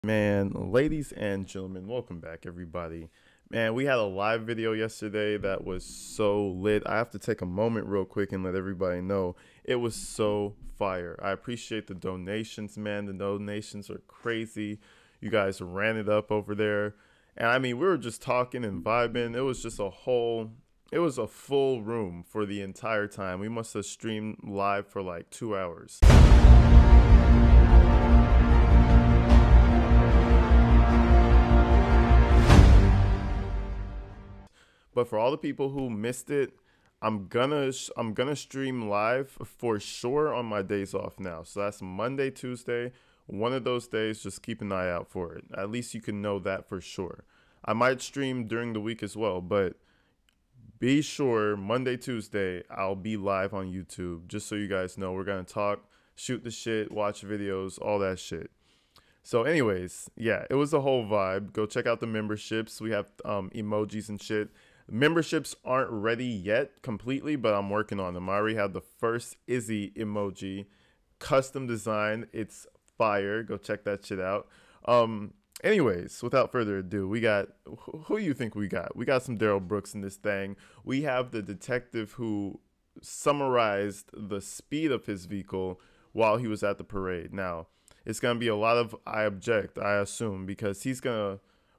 Man, ladies and gentlemen, welcome back, everybody. Man, we had a live video yesterday that was so lit. I have to take a moment real quick and let everybody know it was so fire. I appreciate the donations, man. The donations are crazy. You guys ran it up over there. And I mean, we were just talking and vibing. It was a full room for the entire time. We must have streamed live for like 2 hours. But for all the people who missed it, I'm gonna stream live for sure on my days off now. So that's Monday, Tuesday. One of those days, just keep an eye out for it. At least you can know that for sure. I might stream during the week as well, but be sure Monday, Tuesday, I'll be live on YouTube. Just so you guys know, we're gonna talk, shoot the shit, watch videos, all that shit. So anyways, yeah, it was a whole vibe. Go check out the memberships. We have emojis and shit. Memberships aren't ready yet completely, but I'm working on them. I already have the first Izzy emoji, custom design. It's fire. Go check that shit out. Anyways, without further ado, we got, who do you think we got? We got some Darrell Brooks in this thing. We have the detective who summarized the speed of his vehicle while he was at the parade. Now, it's going to be a lot of I object, I assume, because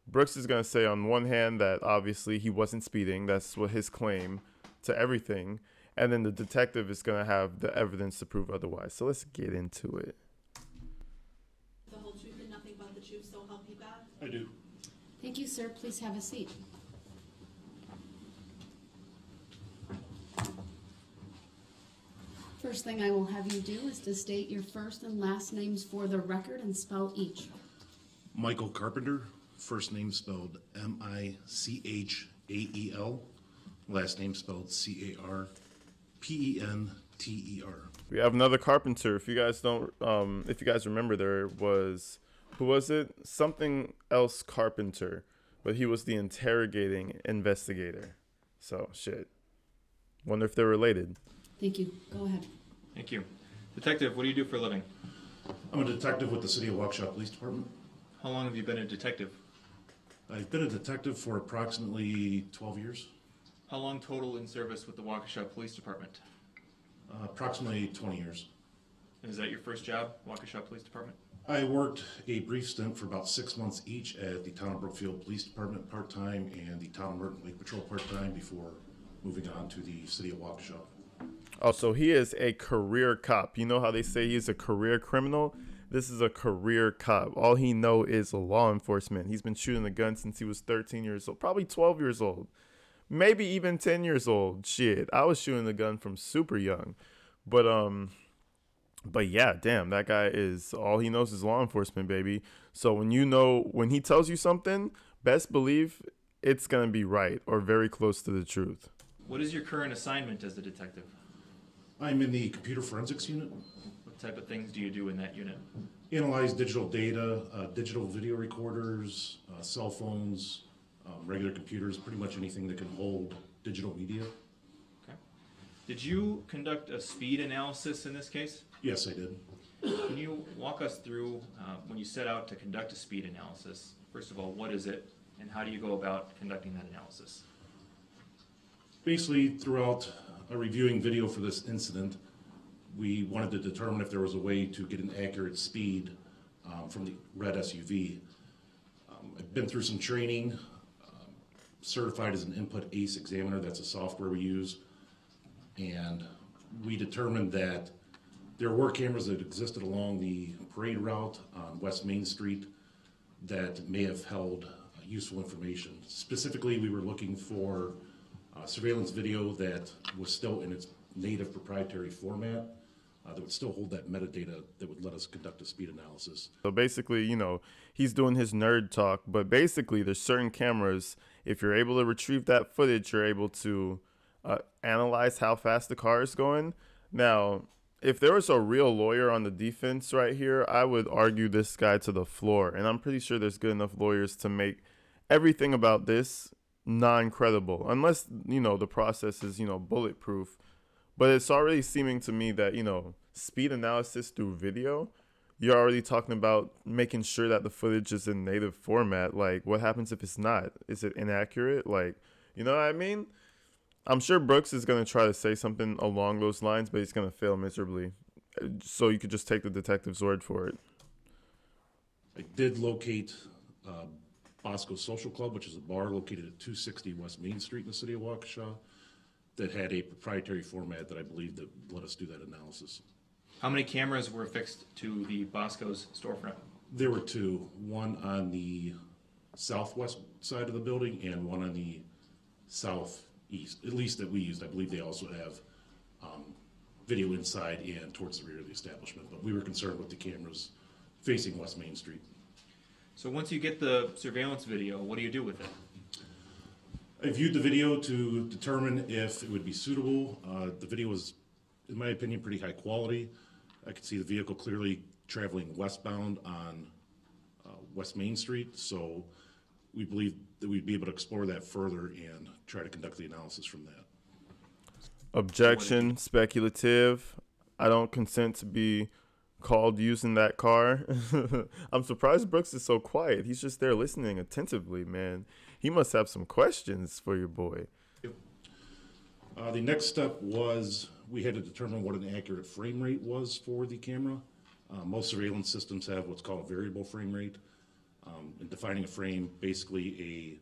Brooks is going to say on one hand that obviously he wasn't speeding. That's what his claim to everything. And then the detective is going to have the evidence to prove otherwise. So let's get into it. The whole truth and nothing but the truth, so help you God? I do. Thank you, sir. Please have a seat. First thing I will have you do is to state your first and last names for the record and spell each. Michael Carpenter, first name spelled Michael, last name spelled Carpenter. We have another Carpenter. If you guys don't, if you guys remember, there was, who was it? Something else Carpenter, but he was the interrogating investigator. So shit. Wonder if they're related. Thank you. Go ahead. Thank you. Detective, what do you do for a living? I'm a detective with the City of Waukesha Police Department. How long have you been a detective? I've been a detective for approximately 12 years. How long total in service with the Waukesha Police Department? Approximately 20 years. And is that your first job, Waukesha Police Department? I worked a brief stint for about 6 months each at the Town of Brookfield Police Department part-time and the Town of Merton Lake Patrol part-time before moving on to the City of Waukesha. Oh, so he is a career cop. You know how they say he's a career criminal? This is a career cop. All he know is law enforcement. He's been shooting a gun since he was 13 years old, probably 12 years old, maybe even 10 years old. Shit, I was shooting a gun from super young. But yeah, damn, that guy is, all he knows is law enforcement, baby. So when he tells you something, best believe it's going to be right or very close to the truth. What is your current assignment as a detective? I'm in the computer forensics unit. What type of things do you do in that unit? Analyze digital data, digital video recorders, cell phones, regular computers, pretty much anything that can hold digital media. Okay. Did you conduct a speed analysis in this case? Yes, I did. Can you walk us through when you set out to conduct a speed analysis? First of all, what is it, and how do you go about conducting that analysis? Basically, throughout reviewing video for this incident, we wanted to determine if there was a way to get an accurate speed from the red SUV. I've been through some training, certified as an input ACE examiner. That's a software we use. And we determined that there were cameras that existed along the parade route on West Main Street that may have held useful information. Specifically, we were looking for surveillance video that was still in its native proprietary format that would still hold that metadata that would let us conduct a speed analysis. So basically, you know, he's doing his nerd talk, but basically there's certain cameras, if you're able to retrieve that footage, you're able to analyze how fast the car is going. Now, if there was a real lawyer on the defense right here, I would argue this guy to the floor. And I'm pretty sure there's good enough lawyers to make everything about this non-credible, unless, you know, the process is, you know, bulletproof. But it's already seeming to me that, you know, speed analysis through video, you're already talking about making sure that the footage is in native format. Like, what happens if it's not? Is it inaccurate? Like, you know what I mean? I'm sure Brooks is going to try to say something along those lines, but he's going to fail miserably. So you could just take the detective's word for it. I did locate Bosco Social Club, which is a bar located at 260 West Main Street in the city of Waukesha, that had a proprietary format that I believe that let us do that analysis. How many cameras were affixed to the Bosco's storefront? There were two, one on the southwest side of the building and one on the southeast, at least that we used. I believe they also have video inside and towards the rear of the establishment, but we were concerned with the cameras facing West Main Street. So once you get the surveillance video, what do you do with it? I viewed the video to determine if it would be suitable. The video was, in my opinion, pretty high quality. I could see the vehicle clearly traveling westbound on West Main Street, so we believe that we'd be able to explore that further and try to conduct the analysis from that. Objection, speculative. I don't consent to be called using that car. I'm surprised Brooks is so quiet. He's just there listening attentively, man. He must have some questions for your boy. The next step was we had to determine what an accurate frame rate was for the camera. Most surveillance systems have what's called a variable frame rate. In defining a frame, basically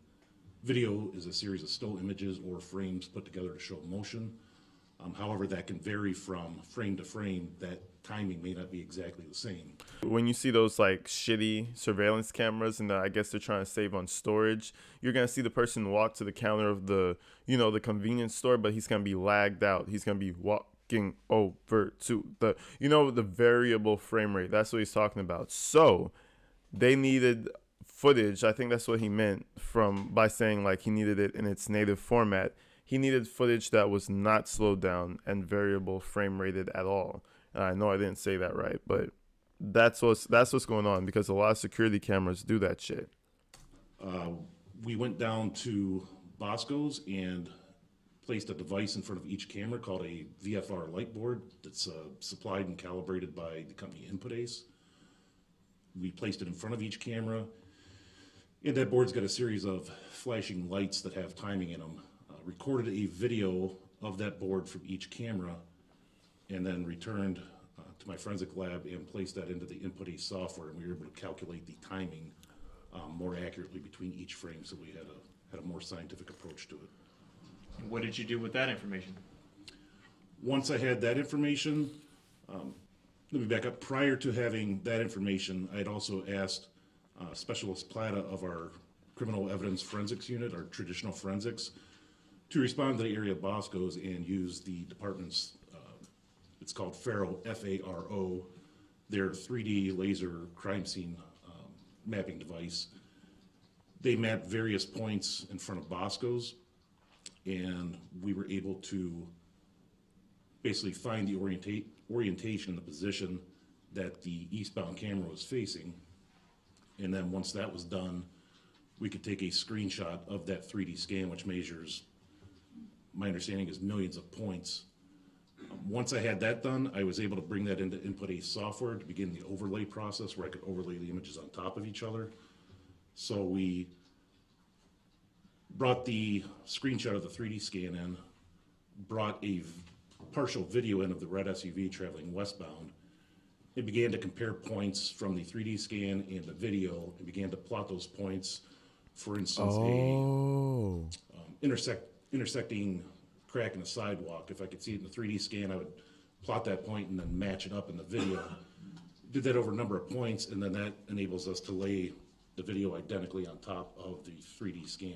a video is a series of still images or frames put together to show motion. However, that can vary from frame to frame. That timing may not be exactly the same. When you see those like shitty surveillance cameras and I guess they're trying to save on storage, you're going to see the person walk to the counter of the, the convenience store, but he's going to be lagged out. He's going to be walking over to the, the variable frame rate. That's what he's talking about. So they needed footage. I think that's what he meant by saying like he needed it in its native format. He needed footage that was not slowed down and variable frame rated at all. I know I didn't say that right, but that's what's going on because a lot of security cameras do that shit. We went down to Bosco's and placed a device in front of each camera called a VFR light board that's supplied and calibrated by the company Input Ace. We placed it in front of each camera, and that board's got a series of flashing lights that have timing in them. Recorded a video of that board from each camera and then returned to my forensic lab and placed that into the Input Ace software, and we were able to calculate the timing more accurately between each frame, so we had a more scientific approach to it. And what did you do with that information? Once I had that information, let me back up. Prior to having that information, I had also asked Specialist Plata of our Criminal Evidence Forensics Unit, our traditional forensics, to respond to the area of Bosco's and use the department's, it's called FARO, F-A-R-O, their 3D laser crime scene mapping device. They mapped various points in front of Bosco's, and we were able to basically find the orientation and the position that the eastbound camera was facing. And then once that was done, we could take a screenshot of that 3D scan, which measures, my understanding is, millions of points. Once I had that done, I was able to bring that into Input Ace software to begin the overlay process where I could overlay the images on top of each other. So we brought the screenshot of the 3D scan in, brought a partial video in of the red SUV traveling westbound, and began to compare points from the 3D scan and the video, and began to plot those points. For instance, intersecting crack in the sidewalk. If I could see it in the 3D scan, I would plot that point and then match it up in the video. Did that over a number of points, and then that enables us to lay the video identically on top of the 3D scan.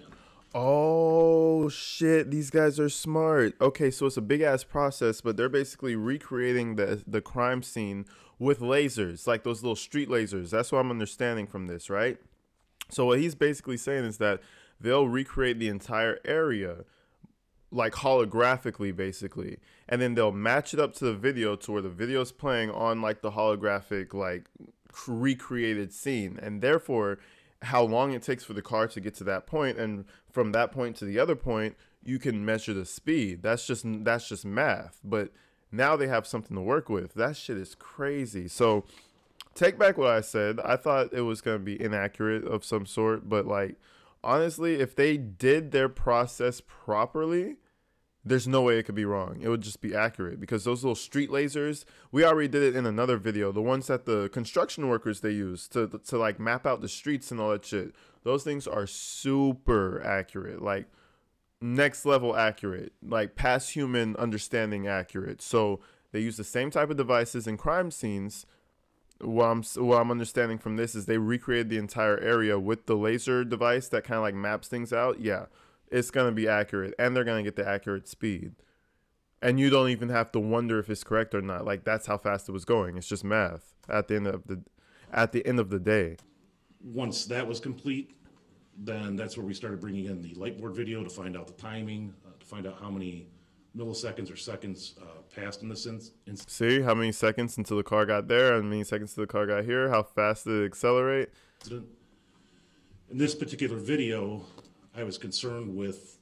Oh, shit. These guys are smart. Okay, so it's a big-ass process, but they're basically recreating the crime scene with lasers, like those little street lasers. That's what I'm understanding from this, right? So what he's basically saying is that they'll recreate the entire area like holographically basically, and then they'll match it up to the video to where the video's playing on like the holographic like recreated scene, and therefore how long it takes for the car to get to that point, and from that point to the other point you can measure the speed. That's just math, but now they have something to work with. That shit is crazy. So take back what I said. I thought it was going to be inaccurate of some sort, but like honestly, if they did their process properly, there's no way it could be wrong. It would just be accurate because those little street lasers, we already did it in another video. The ones that the construction workers they use to like map out the streets and all that shit. Those things are super accurate, like next level accurate, like past human understanding accurate. So they use the same type of devices in crime scenes. What I'm understanding from this is they recreated the entire area with the laser device that kind of like maps things out. Yeah, it's going to be accurate, and they're going to get the accurate speed. And you don't even have to wonder if it's correct or not. Like, that's how fast it was going. It's just math at the end of the day. Once that was complete, then that's where we started bringing in the light board video to find out the timing, to find out how many milliseconds or seconds passed in this instance. See how many seconds until the car got there, how many seconds until the car got here, how fast did it accelerate. In this particular video, I was concerned with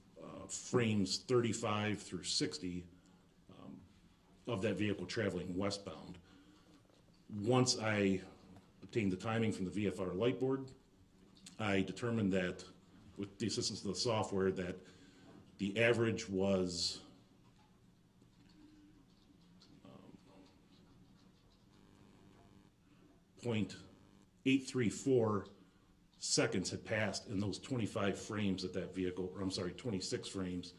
frames 35 through 60 of that vehicle traveling westbound. Once I obtained the timing from the VFR light board, I determined that with the assistance of the software that the average was 0.834 seconds had passed in those 25 frames that that vehicle, or I'm sorry, 26 frames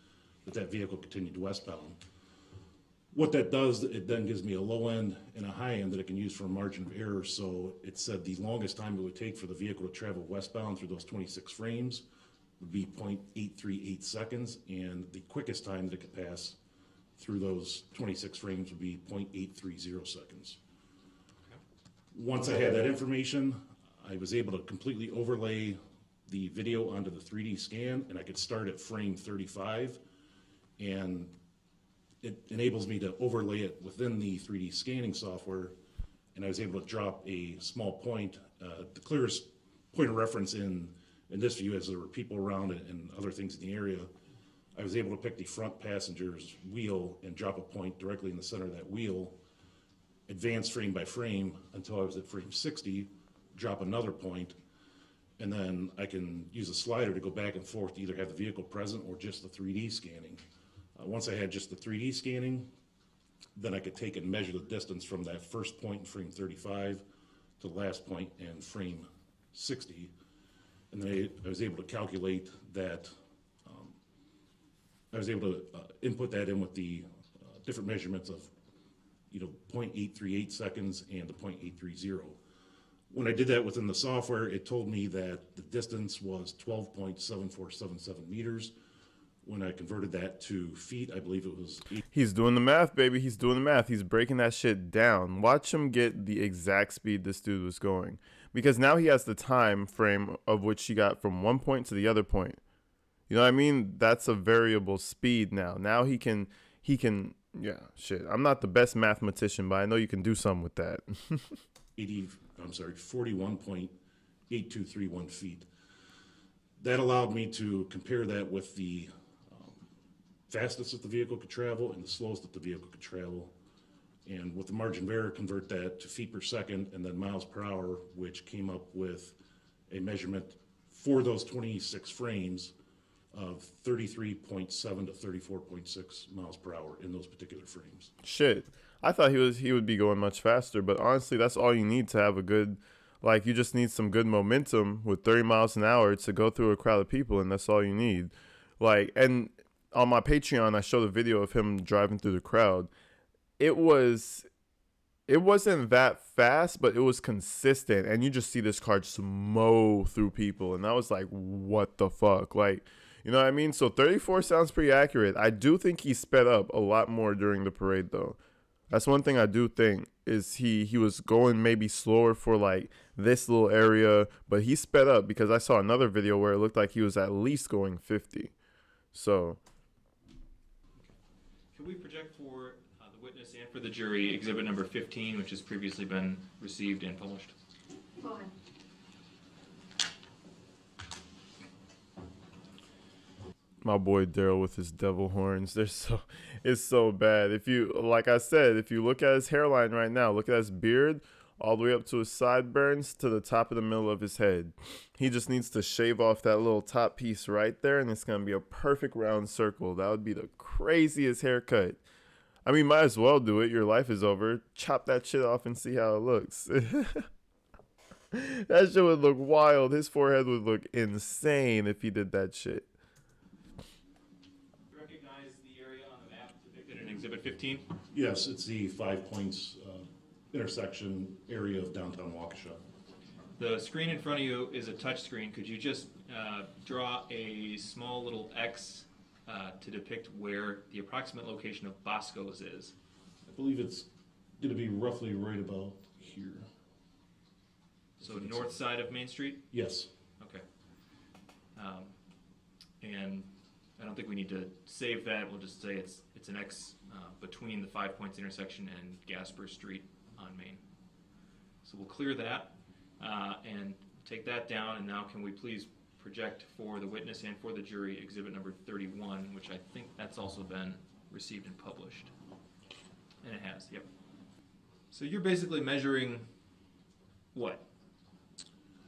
that that vehicle continued westbound. What that does, it then gives me a low end and a high end that I can use for a margin of error. So it said the longest time it would take for the vehicle to travel westbound through those 26 frames would be 0.838 seconds, and the quickest time that it could pass through those 26 frames would be 0.830 seconds. Once I had that information, I was able to completely overlay the video onto the 3D scan, and I could start at frame 35, and it enables me to overlay it within the 3D scanning software, and I was able to drop a small point. The clearest point of reference in this view, as there were people around and other things in the area, I was able to pick the front passenger's wheel and drop a point directly in the center of that wheel, advance frame by frame until I was at frame 60, drop another point, and then I can use a slider to go back and forth to either have the vehicle present or just the 3D scanning. Once I had just the 3D scanning, then I could take and measure the distance from that first point in frame 35 to the last point in frame 60. And then I was able to calculate that, I was able to input that in with the different measurements of 0.838 seconds and the 0.830. When I did that within the software, it told me that the distance was 12.7477 meters. When I converted that to feet, I believe it was 8. He's doing the math, baby. He's doing the math. He's breaking that shit down. Watch him get the exact speed this dude was going. Because now he has the time frame of which he got from one point to the other point. You know what I mean? That's a variable speed now. Now he can, yeah, shit. I'm not the best mathematician, but I know you can do something with that. 41.8231 feet. That allowed me to compare that with the fastest that the vehicle could travel and the slowest that the vehicle could travel. And with the margin of error, convert that to feet per second and then miles per hour, which came up with a measurement for those 26 frames of 33.7 to 34.6 miles per hour in those particular frames. Shit. I thought he would be going much faster, but honestly, that's all you need to have a good, like, you just need some good momentum with 30 miles an hour to go through a crowd of people, and that's all you need. Like, and on my Patreon, I showed a video of him driving through the crowd. It wasn't that fast, but it was consistent, and you just see this car just mow through people, and I was like, what the fuck? Like, you know what I mean? So 34 sounds pretty accurate. I do think he sped up a lot more during the parade, though. That's one thing I do think is he was going maybe slower for like this little area, but he sped up because I saw another video where it looked like he was at least going 50. So, can we project for the witness and for the jury exhibit number 15, which has previously been received and published? Go ahead. my boy Darrell with his devil horns. It's so bad. If you, like I said, if you look at his hairline right now, look at his beard, all the way up to his sideburns to the top of the middle of his head. He just needs to shave off that little top piece right there, and it's going to be a perfect round circle. That would be the craziest haircut. I mean, might as well do it. Your life is over. Chop that shit off and see how it looks. That shit would look wild. His forehead would look insane if he did that shit. Recognize the area on the map depicted in Exhibit 15? Yes, it's the 5 Points intersection area of downtown Waukesha. The screen in front of you is a touch screen. Could you just draw a small little X to depict where the approximate location of Bosco's is? I believe it's going to be roughly right about here. So north side of Main Street? Yes. Okay. And I don't think we need to save that. We'll just say it's an X between the 5 Points intersection and Gasper Street on Main. So we'll clear that and take that down. And now can we please project for the witness and for the jury exhibit number 31, which I think that's also been received and published. And it has, yep. So you're basically measuring what?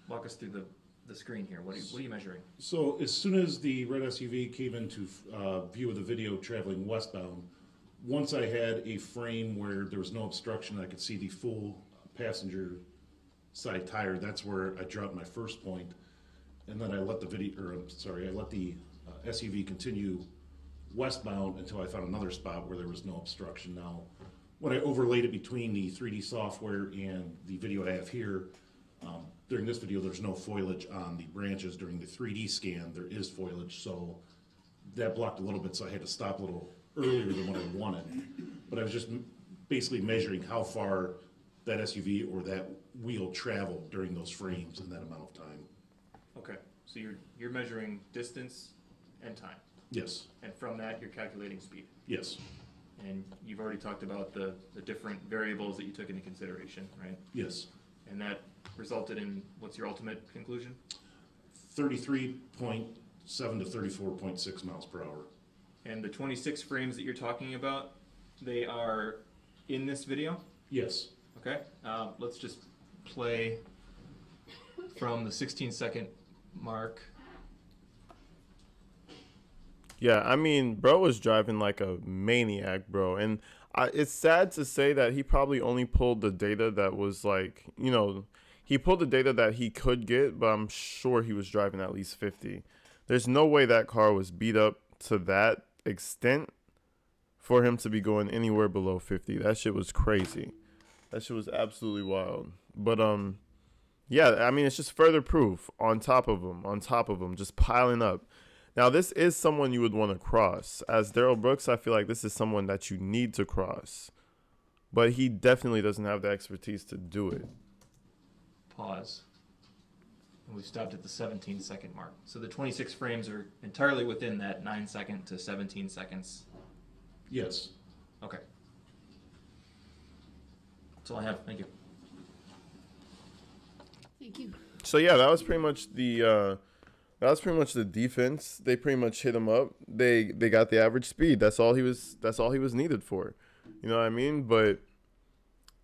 Walk us through the screen here. What are you measuring? So as soon as the red SUV came into view of the video traveling westbound, once I had a frame where there was no obstruction, I could see the full passenger side tire. That's where I dropped my first point, and then I let the SUV continue westbound until I found another spot where there was no obstruction. Now, when I overlaid it between the 3D software and the video I have here, during this video, there's no foliage on the branches. During the 3D scan, there is foliage, so that blocked a little bit, so I had to stop a little earlier than what I wanted. But I was just basically measuring how far that SUV or that wheel traveled during those frames in that amount of time. Okay, so you're measuring distance and time. Yes. And from that, you're calculating speed. Yes. And you've already talked about the different variables that you took into consideration, right? Yes. And that resulted in, what's your ultimate conclusion? 33.7 to 34.6 miles per hour. And the 26 frames that you're talking about, they are in this video? Yes. Okay, let's just play from the 16-second mark. Yeah, I mean, bro was driving like a maniac, bro. And it's sad to say that he probably only pulled the data that was like, you know, he pulled the data that he could get, but I'm sure he was driving at least 50. There's no way that car was beat up to that extent for him to be going anywhere below 50. That shit was crazy. That shit was absolutely wild. But, yeah, I mean, it's just further proof on top of him, just piling up. Now, this is someone you would want to cross. As Darrell Brooks, I feel like this is someone that you need to cross. But he definitely doesn't have the expertise to do it. Pause. And we stopped at the 17-second mark. So the 26 frames are entirely within that 9 second to 17 seconds. Yes. Okay. That's all I have. Thank you. Thank you. So yeah, that was pretty much the defense. They pretty much hit him up. They got the average speed. That's all he was needed for. You know what I mean? But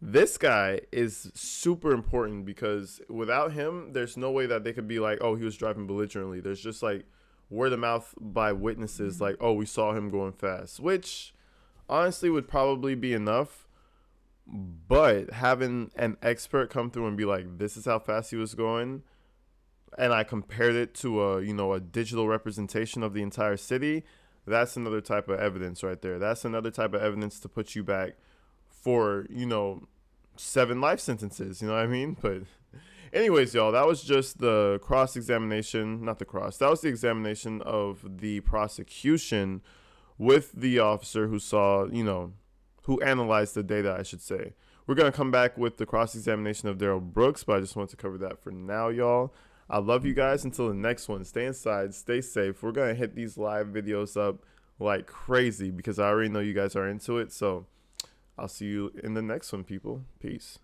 this guy is super important because without him, there's no way that they could be like, oh, he was driving belligerently. There's just like word of mouth by witnesses like, oh, we saw him going fast, which honestly would probably be enough. But having an expert come through and be like, this is how fast he was going, and I compared it to a digital representation of the entire city, that's another type of evidence right there. That's another type of evidence to put you back for, 7 life sentences, you know what I mean? But anyways, y'all, that was just the cross-examination, that was the examination of the prosecution with the officer who saw, who analyzed the data, I should say. We're going to come back with the cross-examination of Darrell Brooks, but I just wanted to cover that for now, y'all. I love you guys. Until the next one, stay inside, stay safe. We're going to hit these live videos up like crazy because I already know you guys are into it. So I'll see you in the next one, people. Peace.